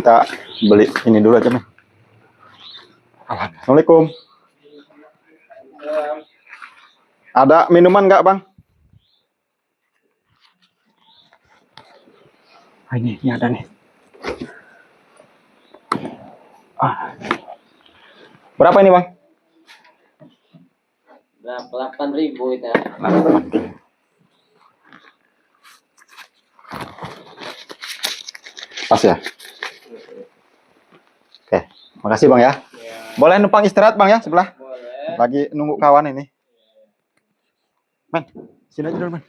kita beli ini dulu aja, men. Assalamualaikum. Ada minuman nggak, Bang? Ini ada nih. Berapa ini, Bang? Berapa? 8.000 itu. Pas ya? Oke, makasih Bang ya. Boleh numpang istirahat Bang ya sebelah? Boleh. Lagi nunggu kawan ini. Men, sini aja dulu, men.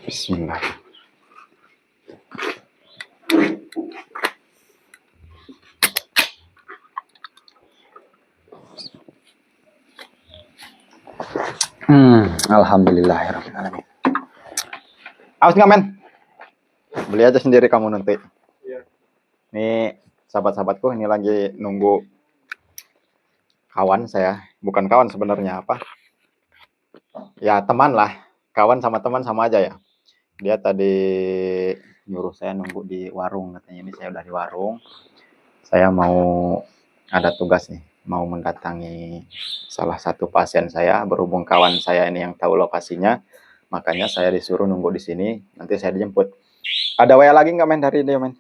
Bismillah. Alhamdulillahirrahmanirrahim. Awas nggak, men? Beli aja sendiri kamu nanti. Iya. Nih, sahabat-sahabatku, ini lagi nunggu kawan saya. Bukan kawan sebenarnya, apa? Ya, teman lah. Kawan sama teman sama aja ya. Dia tadi nyuruh saya nunggu di warung. Katanya ini saya udah di warung. Saya mau ada tugas nih. Mau mendatangi salah satu pasien saya. Berhubung kawan saya ini yang tahu lokasinya. Makanya saya disuruh nunggu di sini. Nanti saya dijemput. Ada WA lagi nggak, men, dari dia, men?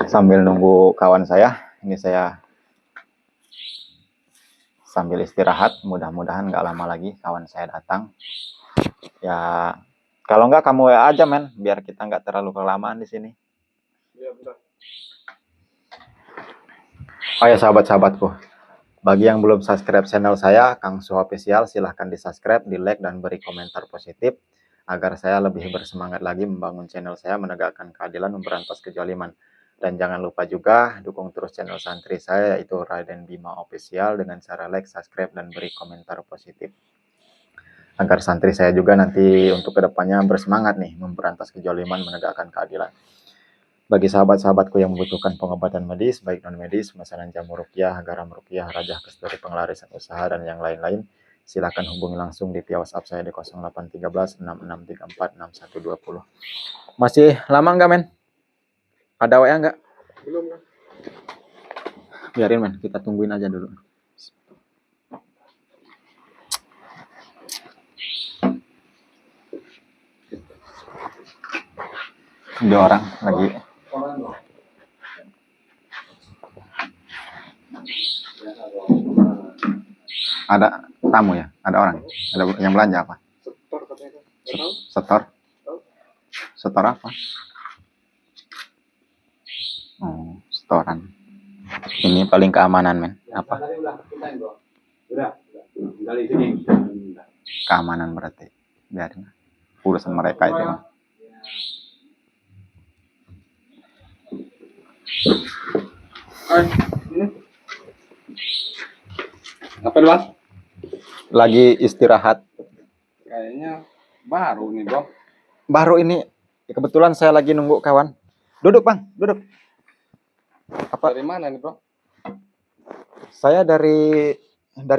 Sambil nunggu kawan saya, ini saya sambil istirahat. Mudah-mudahan nggak lama lagi kawan saya datang. Ya, kalau nggak kamu WA aja, men, biar kita nggak terlalu kelamaan di sini. Iya, betul. Oh ya, sahabat-sahabatku, bagi yang belum subscribe channel saya, Kang Su Official, silahkan di subscribe, di like, dan beri komentar positif agar saya lebih bersemangat lagi membangun channel saya, menegakkan keadilan, memberantas kezaliman. Dan jangan lupa juga dukung terus channel santri saya, yaitu Raden Bima Official, dengan cara like, subscribe, dan beri komentar positif. Agar santri saya juga nanti untuk kedepannya bersemangat nih, memberantas kezaliman, menegakkan keadilan. Bagi sahabat-sahabatku yang membutuhkan pengobatan medis, baik non-medis, pemesanan jamu ruqyah, garam ruqyah, rajah kasturi pengelarisan usaha, dan yang lain-lain, silakan hubungi langsung di via WhatsApp saya di 0813 6634 6120. Masih lama nggak, men? Ada WA nggak? Belum kan? Biarin, men, kita tungguin aja dulu. Ada orang lagi. Ada tamu ya? Ada orang? Ada yang belanja apa? Setor katanya kan? Nggak tahu? Setor? Tahu? Setor apa? Oh, setoran. Ini paling keamanan, men. Apa? Udah. Dari sini. Keamanan berarti. Biarin. Urusan mereka itu. Apa Bang? Lagi istirahat. Kayaknya baru nih, Bang. Baru ini. Kebetulan saya lagi nunggu kawan. Duduk, Bang. Duduk. Apa? Dari mana nih, Bro? Saya dari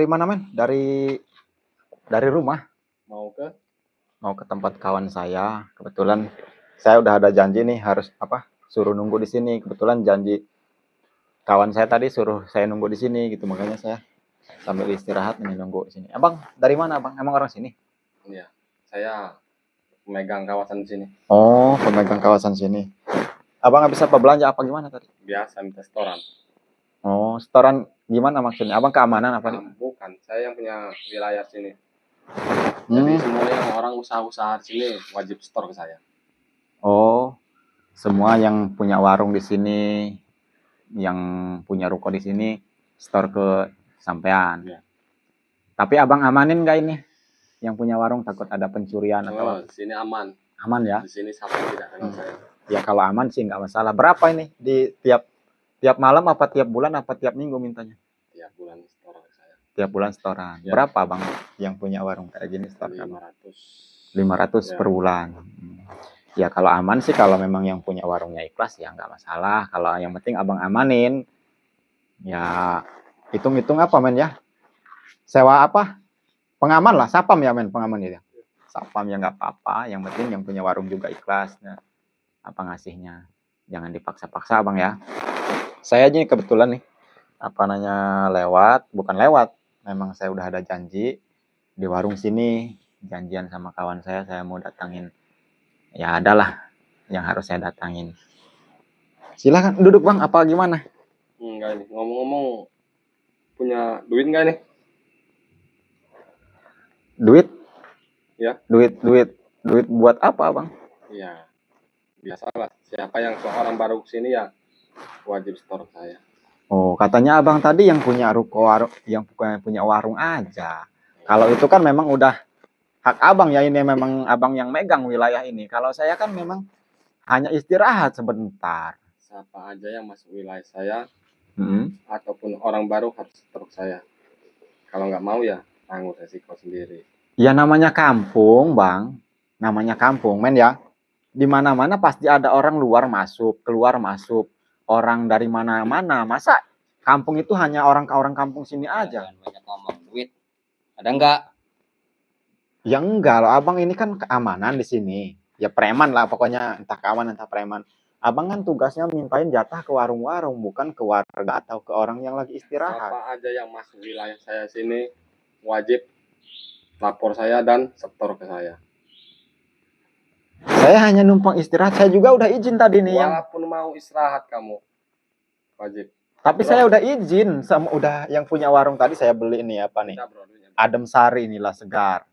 mana, men? Dari rumah. Mau ke tempat kawan saya. Kebetulan saya udah ada janji nih, harus suruh nunggu di sini. Kebetulan janji kawan saya tadi suruh saya nunggu di sini gitu, makanya saya sambil istirahat ini nunggu di sini. Abang dari mana, Bang? Emang orang sini? Iya. Saya pemegang kawasan sini. Oh, pemegang kawasan sini. Abang habis apa, belanja apa gimana tadi? Biasa minta setoran. Oh, setoran gimana maksudnya? Abang keamanan apa nih? Bukan, saya yang punya wilayah sini. Jadi semua yang orang usaha-usaha sini wajib setor ke saya. Oh, semua yang punya warung di sini, yang punya ruko di sini, setor ke sampean. Ya. Tapi abang amanin nggak ini? Yang punya warung takut ada pencurian atau di sini aman. Aman ya? Di sini siapa tidak kenal saya. Ya kalau aman sih nggak masalah. Berapa ini di tiap malam apa tiap bulan apa tiap minggu mintanya? Tiap bulan setoran ke saya. Tiap bulan setoran. Ya. Berapa, Bang, yang punya warung kayak gini setoran? 500 ya. Per bulan. Ya kalau aman sih, kalau memang yang punya warungnya ikhlas ya nggak masalah. Kalau yang penting abang amanin, ya hitung-hitung apa, men ya? Sewa apa? Pengaman lah, sapam ya, men, pengaman itu. sapam ya nggak apa-apa, yang penting yang punya warung juga ikhlas apa ngasihnya, jangan dipaksa-paksa bang ya. Saya aja nih kebetulan nih bukan lewat, memang saya udah ada janji di warung sini, janjian sama kawan saya mau datangin, ya adalah yang harus saya datangin. Silahkan duduk bang, apa gimana? Enggak nih, ngomong-ngomong, punya duit nggak nih? Duit? Ya. Duit buat apa bang? Iya, biasalah. Siapa yang seorang baru kesini ya wajib store saya. Oh, katanya abang tadi yang punya yang punya warung aja. Kalau itu kan memang udah hak abang ya, ini memang abang yang megang wilayah ini. Kalau saya kan memang hanya istirahat sebentar. Siapa aja yang masuk wilayah saya Hmm. ataupun orang baru harus store saya. Kalau nggak mau ya tanggung resiko sendiri. Ya namanya kampung bang, namanya kampung men ya. Di mana-mana pasti ada orang luar masuk, keluar masuk, orang dari mana-mana. Masa kampung itu hanya orang kampung sini aja? Jangan banyak ngomong. Duit ada enggak? Ya enggak loh, abang ini kan keamanan di sini. Ya preman lah pokoknya, entah keamanan entah preman. Abang kan tugasnya mintain jatah ke warung-warung, bukan ke warga atau ke orang yang lagi istirahat. Siapa aja yang masuk wilayah saya sini wajib lapor saya dan setor ke saya. Saya hanya numpang istirahat, saya juga udah izin tadi nih yang. Walaupun mau istirahat kamu wajib. Tapi saya udah izin sama udah yang punya warung tadi saya beli ini apa nih? Udah, bro, duitnya. Adem Sari inilah segar.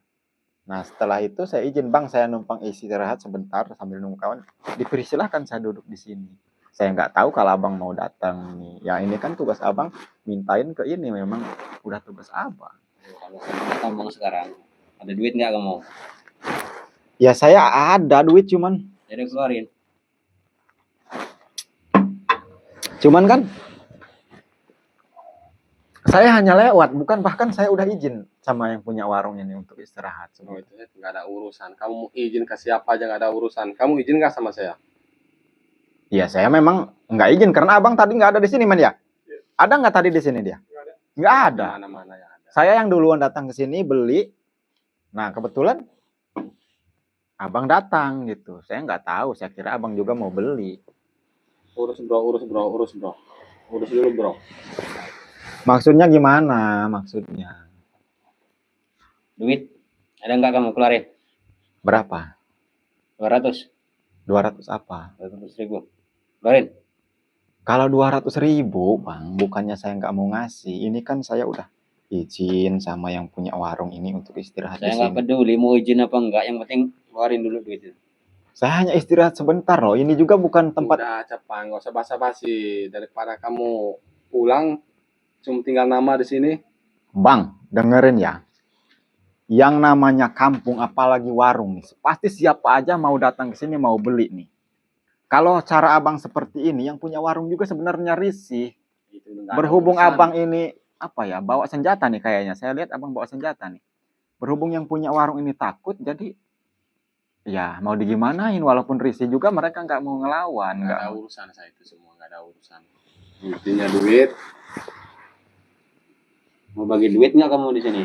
Nah setelah itu saya izin bang, saya numpang istirahat sebentar sambil nunggu kawan. Dipersilahkan saya duduk di sini. Saya nggak tahu kalau abang mau datang nih. Ya ini kan tugas abang, mintain ke ini memang udah tugas abang. Kalau saya ngomong sekarang, ada duit nggak kamu? Ya saya ada duit cuman Jadi keluarin. kan saya hanya lewat, bukan bahkan saya udah izin sama yang punya warung ini untuk istirahat. Oh, itu ya nggak ada urusan. Kamu mau izin ke siapa aja nggak ada urusan. Kamu izin nggak sama saya? Ya saya memang nggak izin karena abang tadi nggak ada di sini man ya. Ada nggak tadi di sini dia? Nggak ada. Mana-mana yang ada. Saya yang duluan datang ke sini beli. Nah kebetulan abang datang gitu. Saya nggak tahu. Saya kira abang juga mau beli. Urus bro. Urus dulu bro. Maksudnya gimana? Maksudnya Duit ada nggak kamu keluarin? berapa? 200. 200 apa? 200.000. Keluarin. Kalau 200.000 bang, bukannya saya nggak mau ngasih. Ini kan saya udah izin sama yang punya warung ini untuk istirahat Saya di nggak sini. peduli mau izin apa enggak, yang penting keluarin dulu duit itu. Saya hanya istirahat sebentar loh. Ini juga bukan tempat. Udah cepat, nggak usah basa-basi. Daripada kamu pulang cuma tinggal nama di sini. Bang, dengerin ya. Yang namanya kampung apalagi warung nih, pasti siapa aja mau datang ke sini mau beli nih. Kalau cara abang seperti ini, yang punya warung juga sebenarnya risih. Itu nggak ada Berhubung urusan. abang ini apa ya, bawa senjata nih kayaknya. Saya lihat abang bawa senjata nih. Berhubung yang punya warung ini takut, jadi ya mau digimanain. Walaupun risih juga mereka nggak mau ngelawan. Nggak ada urusan saya itu semua, nggak ada urusan. Intinya duit. Mau bagi duit nggak kamu di sini?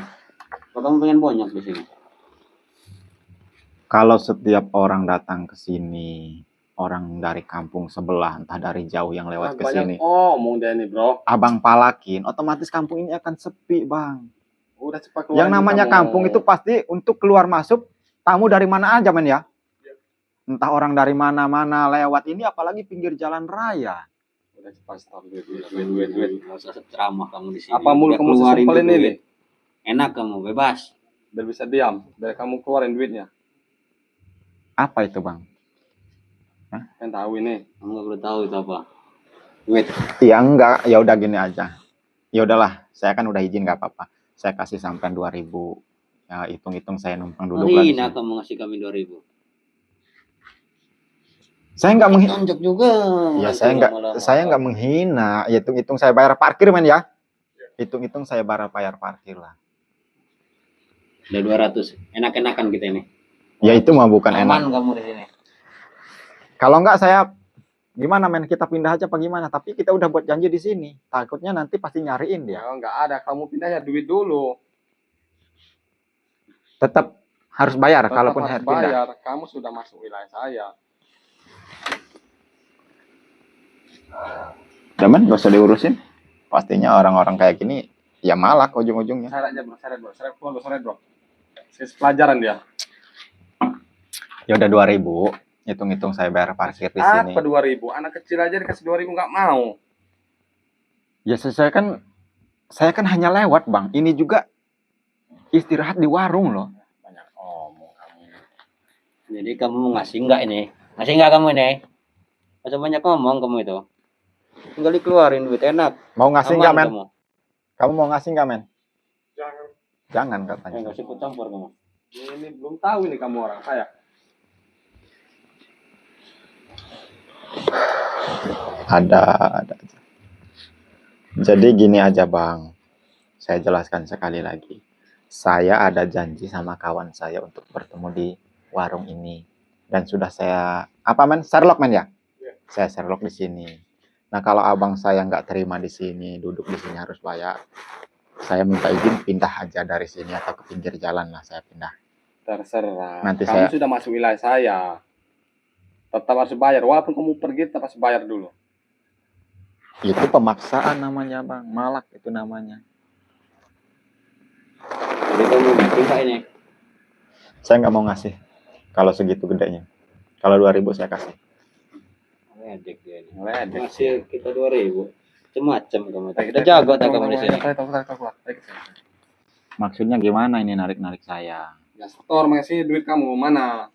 Apa kamu pengen bonyok di sini? Kalau setiap orang datang ke sini, orang dari kampung sebelah, entah dari jauh yang lewat ke sini, Ngomong deh nih bro. abang palakin, otomatis kampung ini akan sepi bang. Udah cepat keluar. Yang namanya kampung itu pasti untuk keluar masuk tamu dari mana aja men ya. Entah orang dari mana-mana lewat ini, apalagi pinggir jalan raya. Udah cepat stop duit. Nggak usah ceramah kamu di sini. Apa mulu Udah kamu keluarin sesimpel tuh ini duit. nih? Enak kamu, bebas. Biar bisa diam. Biar kamu keluarin duitnya. Apa itu bang? Kan tahu ini. Kamu nggak perlu tahu itu apa. Duit. Ya enggak, ya udah gini aja. Ya udahlah, saya kan udah izin nggak apa-apa. Saya kasih sampai 2.000. Ya hitung-hitung saya numpang duduk lagi. Hina kamu ngasih kami 2.000. Saya nggak menghina. Tonjok juga. Ya saya nggak menghina. Hitung-hitung saya bayar parkir men ya. Hitung-hitung saya bayar parkir lah. Udah 200. Enak-enakan kita ini. Ya itu mah bukan enak. Aman kamu di sini. Kalau enggak saya gimana men, kita pindah aja apa gimana? Tapi kita udah buat janji di sini. Takutnya nanti pasti nyariin dia. Ya nggak ada. Kamu pindah ya duit dulu. Tetap Harus bayar, Tetap kalaupun harus harus pindah. bayar. Kamu sudah masuk wilayah saya. Udah men, gak usah diurusin. Pastinya orang-orang kayak gini ya malak ujung-ujungnya. Seret aja bro, seret bro, seret keluar bro, seret bro. Sesi pelajaran dia. Ya udah 2.000. Hitung-hitung saya bayar parkir di sini. Apa 2.000? Anak kecil aja dikasih 2.000 nggak mau. Ya saya kan hanya lewat bang. Ini juga istirahat di warung loh. Banyak omong kamu. Jadi kamu ngasih enggak ini? Ngasih enggak kamu ini? Masa banyak ngomong kamu itu? Tinggal dikeluarin duit enak. Mau ngasih Aman nggak men? kamu. Kamu mau ngasih nggak men? Jangan. Jangan katanya. Enggak usah ikut campur kamu. Ini belum tahu ini kamu orang kaya. Ada aja. Jadi gini aja bang. Saya jelaskan sekali lagi. Saya ada janji sama kawan saya untuk bertemu di warung ini. Dan sudah saya apa men? Sherlock men ya? Iya. Saya Sherlock di sini. Nah kalau abang saya nggak terima di sini, duduk di sini harus bayar. Saya minta izin pindah aja dari sini atau ke pinggir jalan lah saya pindah. Terserah. Nanti Kamu saya- sudah masuk wilayah saya. Tetap harus bayar. Walaupun kamu pergi tetap harus bayar dulu. Itu pemaksaan namanya bang, malak itu namanya. Jadi kamu ngasih enggak ini? Saya nggak mau ngasih kalau segitu gedenya. Kalau 2.000 saya kasih. Ledek dia ini. Ledek. Masih kita 2.000. Macam-macam kamu. Tarik, Udah tarik, jago tarik, tak kamu di tarik, sini. tarik, tarik, tarik, tarik. Maksudnya gimana ini narik-narik saya? Ya setor masih duit kamu mana?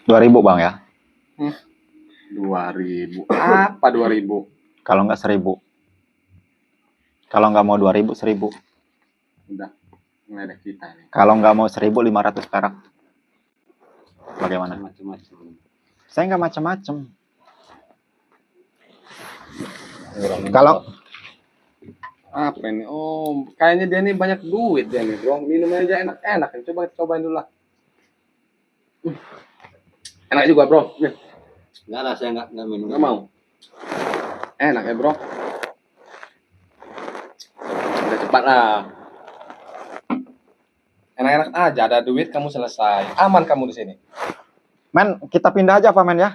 Rp2.000 bang ya? 2.000. Apa 2.000? Kalau nggak 1.000. Kalau nggak mau 2.000, 1.000. Udah ngeledek kita ini. Kalau nggak mau 1.500 perak. Bagaimana? Macam-macam. Saya nggak macam-macam. Kalau Apa ini? Oh, kayaknya dia nih banyak duit dia nih, bro. Minumnya aja enak-enak. Coba kita cobain dulu lah. Enak juga, bro. Nih, Enggak lah, saya enggak minum. nggak mau. Enak ya, bro. Udah cepat lah. Enak-enak aja, ada duit kamu selesai. Aman kamu di sini. men kita pindah aja apa men ya?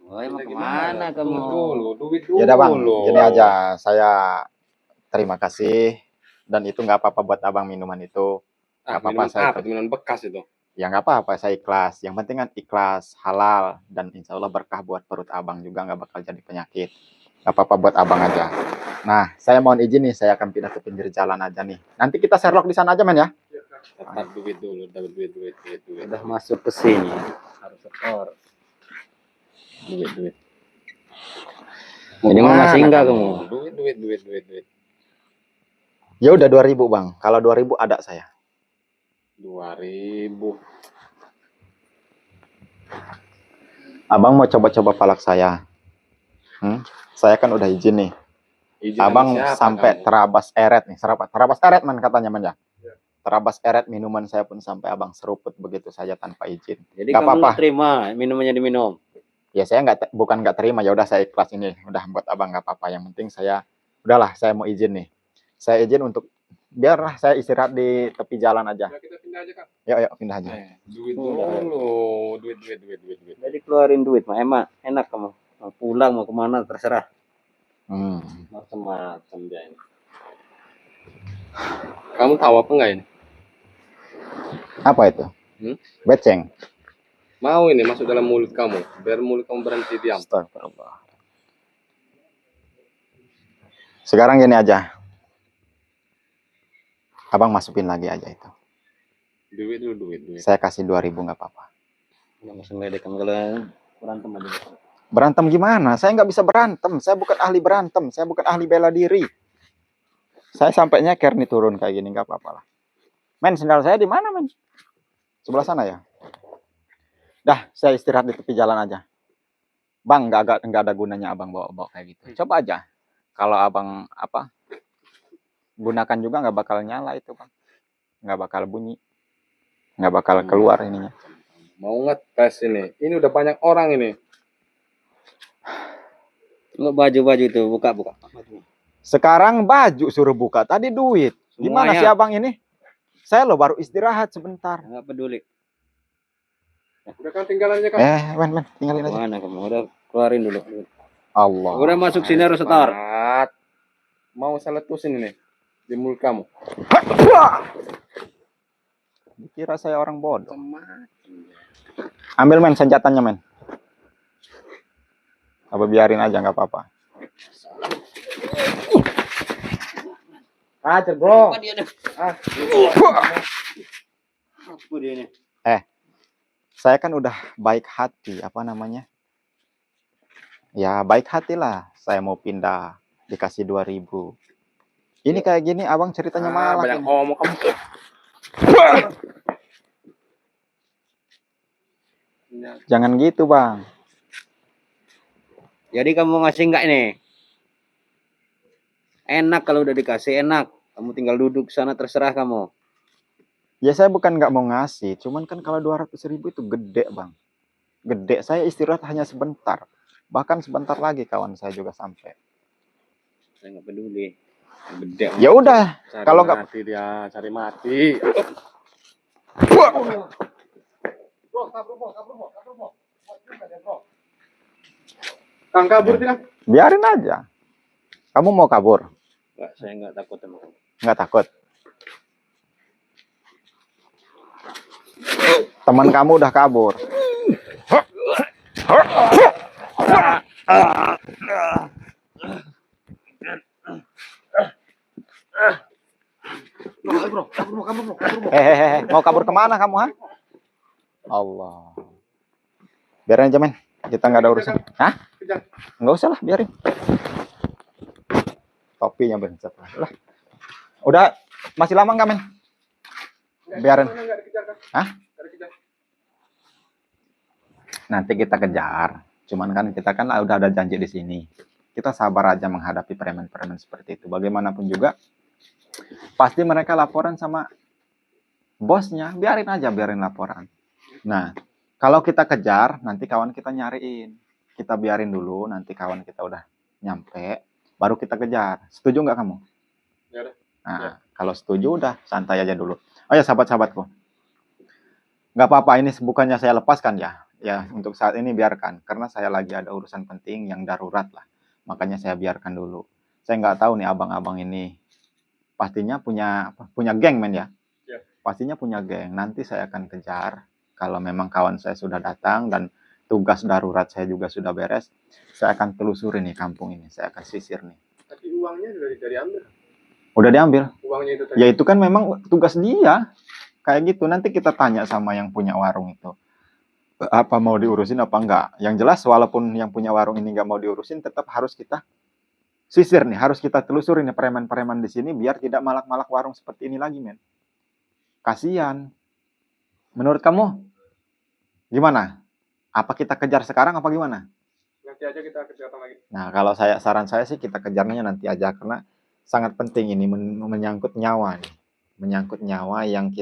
Oh, mau kemana kamu? Dulu, duit dulu. Ya udah bang, gini aja. Saya terima kasih dan itu nggak apa-apa buat abang minuman itu. Ah, Nggak apa-apa, minuman saya apa? Minuman bekas itu. Ya nggak apa-apa, saya ikhlas. Yang penting kan ikhlas, halal, dan insya Allah berkah buat perut abang juga nggak bakal jadi penyakit. Nggak apa-apa buat abang aja. Nah, saya mohon izin nih, saya akan pindah ke pinggir jalan aja nih. Nanti kita Sherlock di sana aja men ya. Dapat duit dulu, dapat duit. Udah masuk ke sini. Harus setor. Duit. Jadi mau ngasih enggak kamu? Duit. Ya udah 2.000 bang. Kalau 2.000 ada saya. 2.000. Abang mau coba-coba palak saya. Saya kan udah izin nih. Izin Abang sama siapa sampai kamu? terabas eret nih. Terabas eret man katanya man ya. Terabas eret minuman saya pun sampai abang seruput begitu saja tanpa izin. Jadi Nggak kamu apa-apa. nggak terima minumannya diminum. Ya saya bukan nggak terima, ya udah saya ikhlas ini. Udah buat abang nggak apa-apa. Yang penting saya udahlah saya mau izin nih. Saya izin untuk biarlah saya istirahat di tepi jalan aja. Ya, kita pindah aja kan. Yuk pindah aja. Duit dulu. Duit. Jadi keluarin duit mah enak kamu. Mau pulang mau kemana terserah. Macam-macam dia ini. Kamu tahu apa enggak ini? Apa itu? Beceng. Mau ini masuk dalam mulut kamu, biar mulut kamu berhenti diam. Astagfirullah. Sekarang gini aja. Abang masukin lagi aja itu. Duit. Saya kasih 2.000 nggak apa-apa. Langsung ledek kamu kalau berantem aja. Berantem gimana? Saya nggak bisa berantem. Saya bukan ahli berantem. Saya bukan ahli bela diri. Saya sampai nyeker nih turun kayak gini nggak apa-apa lah. Men, sendal saya di mana men? Sebelah sana ya. Dah, saya istirahat di tepi jalan aja. Bang, nggak ada gunanya abang bawa-bawa kayak gitu. Coba aja. Kalau abang gunakan juga nggak bakal nyala itu bang. Nggak bakal bunyi. Nggak bakal keluar ininya. Mau ngetes ini. Ini udah banyak orang ini. Enggak baju-baju itu buka. Sekarang baju suruh buka, tadi duit. Gimana Semuanya. sih abang ini? Saya lo baru istirahat sebentar. Nggak peduli. Udah kan tinggalannya kan. Men, tinggalin aja. Mana kamu? Udah keluarin dulu. Allah. Udah masuk sini harus setor. Semangat. Mau saya letusin ini di mulut kamu. Dikira saya orang bodoh. Semangat. Ambil men senjatanya men. Apa biarin aja nggak apa-apa. Ajar bro. Apa dia nih? Apa dia nih? Saya kan udah baik hati, apa namanya? Ya baik hati lah. Saya mau pindah, dikasih 2.000. Ini kayak gini abang ceritanya malah. Banyak ini. ngomong kamu. Jangan gitu bang. Jadi kamu ngasih nggak ini? Enak kalau udah dikasih, enak. Kamu tinggal duduk sana, terserah kamu. Ya saya bukan nggak mau ngasih, cuman kan kalau 200.000 itu gede bang. Gede, saya istirahat hanya sebentar. Bahkan sebentar lagi kawan saya juga sampai. Saya nggak peduli. Gede. Ya udah, kalau nggak mati dia, cari mati. Kang kabur tidak? biarin aja. Kamu mau kabur? Nggak, saya nggak takut sama kamu. Nggak takut? Teman kamu udah kabur. Mau kabur kemana kamu, ha? Allah. Biarin aja, men. Kita nggak ada urusan. Hah? Kejar. Nggak usah lah, biarin. Topinya bencet lah. Udah, masih lama nggak, men? Biarin. Nggak dikejar, kan? Hah? Nggak dikejar. Nanti kita kejar. Cuman kan kita kan udah ada janji di sini. Kita sabar aja menghadapi preman-preman seperti itu. Bagaimanapun juga, pasti mereka laporan sama bosnya. Biarin aja, biarin laporan. Nah, kalau kita kejar, nanti kawan kita nyariin. Kita biarin dulu, nanti kawan kita udah nyampe, baru kita kejar. Setuju nggak kamu? Ya udah. Nah, Ya. kalau setuju udah santai aja dulu. Oh ya sahabat-sahabatku, nggak apa-apa ini bukannya saya lepaskan ya. Ya untuk saat ini biarkan, karena saya lagi ada urusan penting yang darurat lah. Makanya saya biarkan dulu. Saya nggak tahu nih abang-abang ini pastinya punya geng men ya. Ya. Pastinya punya geng. Nanti saya akan kejar. Kalau memang kawan saya sudah datang dan tugas darurat saya juga sudah beres, saya akan telusuri nih kampung ini. Saya akan sisir nih. Tapi uangnya sudah diambil. Udah diambil? Uangnya itu tadi. Ya itu kan memang tugas dia. Kayak gitu. Nanti kita tanya sama yang punya warung itu. Apa mau diurusin apa enggak. Yang jelas walaupun yang punya warung ini nggak mau diurusin, tetap harus kita sisir nih. Harus kita telusuri nih preman-preman di sini biar tidak malak-malak warung seperti ini lagi, men. Kasian. Menurut kamu gimana? Apa kita kejar sekarang apa gimana? Nanti aja kita kejar lagi. Nah, kalau saran saya sih kita kejarnya nanti aja karena sangat penting ini menyangkut nyawa nih. Menyangkut nyawa yang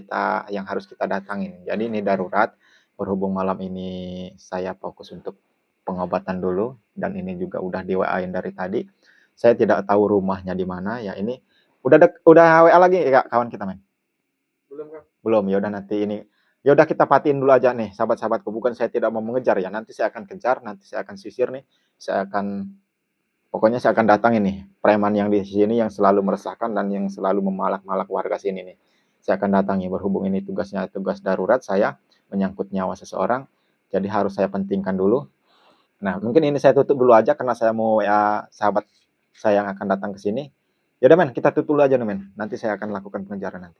harus kita datangin. Jadi ini darurat. Berhubung malam ini saya fokus untuk pengobatan dulu dan ini juga udah di WA-in dari tadi. Saya tidak tahu rumahnya di mana ya ini. Udah WA lagi ya kawan kita, men? Belum, Kang. Belum, ya udah nanti ini. Ya udah kita patiin dulu aja nih, sahabat-sahabatku. Bukan saya tidak mau mengejar ya. Nanti saya akan kejar, nanti saya akan sisir nih. Pokoknya saya akan datang ini preman yang di sini yang selalu meresahkan dan yang selalu memalak-malak warga sini nih. Saya akan datangi berhubung ini tugasnya tugas darurat saya menyangkut nyawa seseorang. Jadi harus saya pentingkan dulu. Nah, mungkin ini saya tutup dulu aja karena saya mau ya sahabat saya yang akan datang ke sini. Ya udah men, kita tutup dulu aja nih men. Nanti saya akan lakukan pengejaran nanti.